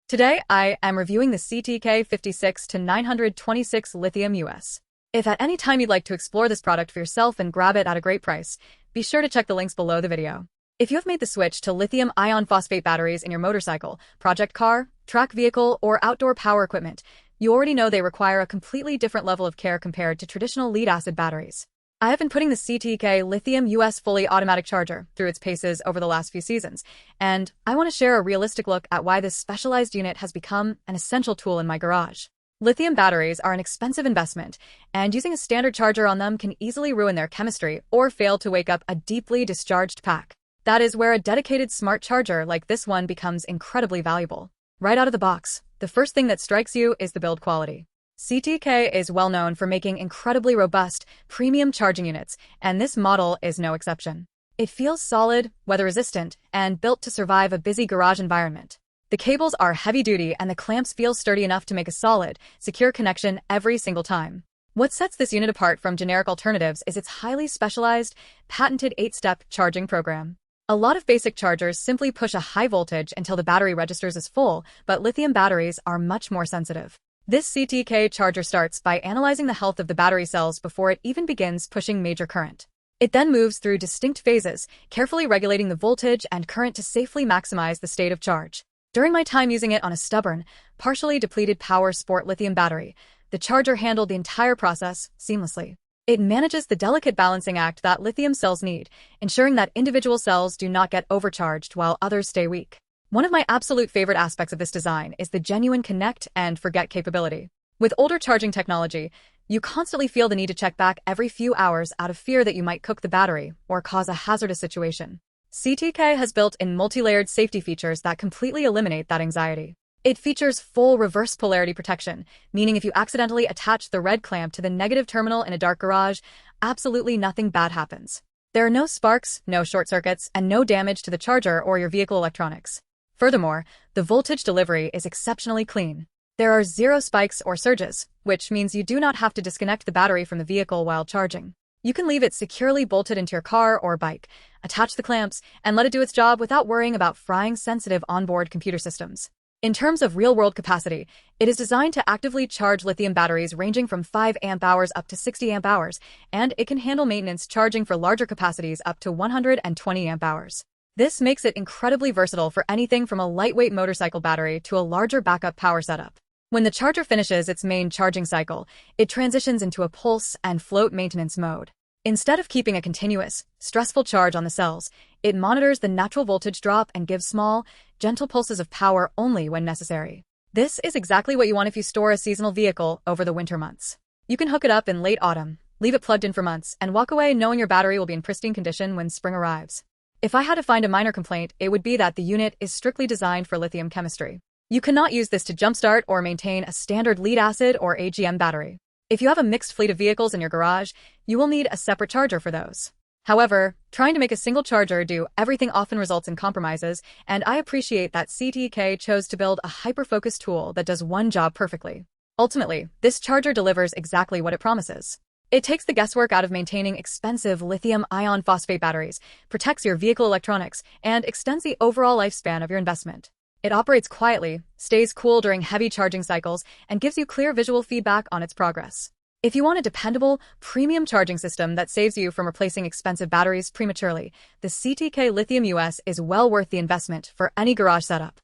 Today, I am reviewing the CTEK 56 to 926 Lithium US. If at any time you'd like to explore this product for yourself and grab it at a great price, be sure to check the links below the video. If you have made the switch to lithium-ion phosphate batteries in your motorcycle, project car, track vehicle, or outdoor power equipment, you already know they require a completely different level of care compared to traditional lead-acid batteries. I have been putting the CTEK Lithium US fully automatic charger through its paces over the last few seasons, and I want to share a realistic look at why this specialized unit has become an essential tool in my garage. Lithium batteries are an expensive investment, and using a standard charger on them can easily ruin their chemistry or fail to wake up a deeply discharged pack. That is where a dedicated smart charger like this one becomes incredibly valuable. Right out of the box, the first thing that strikes you is the build quality. CTEK is well known for making incredibly robust, premium charging units, and this model is no exception. It feels solid, weather-resistant, and built to survive a busy garage environment. The cables are heavy-duty and the clamps feel sturdy enough to make a solid, secure connection every single time. What sets this unit apart from generic alternatives is its highly specialized, patented 8-step charging program. A lot of basic chargers simply push a high voltage until the battery registers as full, but lithium batteries are much more sensitive. This CTEK charger starts by analyzing the health of the battery cells before it even begins pushing major current. It then moves through distinct phases, carefully regulating the voltage and current to safely maximize the state of charge. During my time using it on a stubborn, partially depleted power sport lithium battery, the charger handled the entire process seamlessly. It manages the delicate balancing act that lithium cells need, ensuring that individual cells do not get overcharged while others stay weak. One of my absolute favorite aspects of this design is the genuine connect and forget capability. With older charging technology, you constantly feel the need to check back every few hours out of fear that you might cook the battery or cause a hazardous situation. CTEK has built in multi-layered safety features that completely eliminate that anxiety. It features full reverse polarity protection, meaning if you accidentally attach the red clamp to the negative terminal in a dark garage, absolutely nothing bad happens. There are no sparks, no short circuits, and no damage to the charger or your vehicle electronics. Furthermore, the voltage delivery is exceptionally clean. There are zero spikes or surges, which means you do not have to disconnect the battery from the vehicle while charging. You can leave it securely bolted into your car or bike, attach the clamps, and let it do its job without worrying about frying sensitive onboard computer systems. In terms of real-world capacity, it is designed to actively charge lithium batteries ranging from 5 amp-hours up to 60 amp-hours, and it can handle maintenance charging for larger capacities up to 120 amp-hours. This makes it incredibly versatile for anything from a lightweight motorcycle battery to a larger backup power setup. When the charger finishes its main charging cycle, it transitions into a pulse and float maintenance mode. Instead of keeping a continuous, stressful charge on the cells, it monitors the natural voltage drop and gives small, gentle pulses of power only when necessary. This is exactly what you want if you store a seasonal vehicle over the winter months. You can hook it up in late autumn, leave it plugged in for months, and walk away knowing your battery will be in pristine condition when spring arrives. If I had to find a minor complaint, it would be that the unit is strictly designed for lithium chemistry. You cannot use this to jumpstart or maintain a standard lead-acid or AGM battery. If you have a mixed fleet of vehicles in your garage, you will need a separate charger for those. However, trying to make a single charger do everything often results in compromises, and I appreciate that CTEK chose to build a hyper-focused tool that does one job perfectly. Ultimately, this charger delivers exactly what it promises. It takes the guesswork out of maintaining expensive lithium-ion phosphate batteries, protects your vehicle electronics, and extends the overall lifespan of your investment. It operates quietly, stays cool during heavy charging cycles, and gives you clear visual feedback on its progress. If you want a dependable, premium charging system that saves you from replacing expensive batteries prematurely, the CTEK Lithium US is well worth the investment for any garage setup.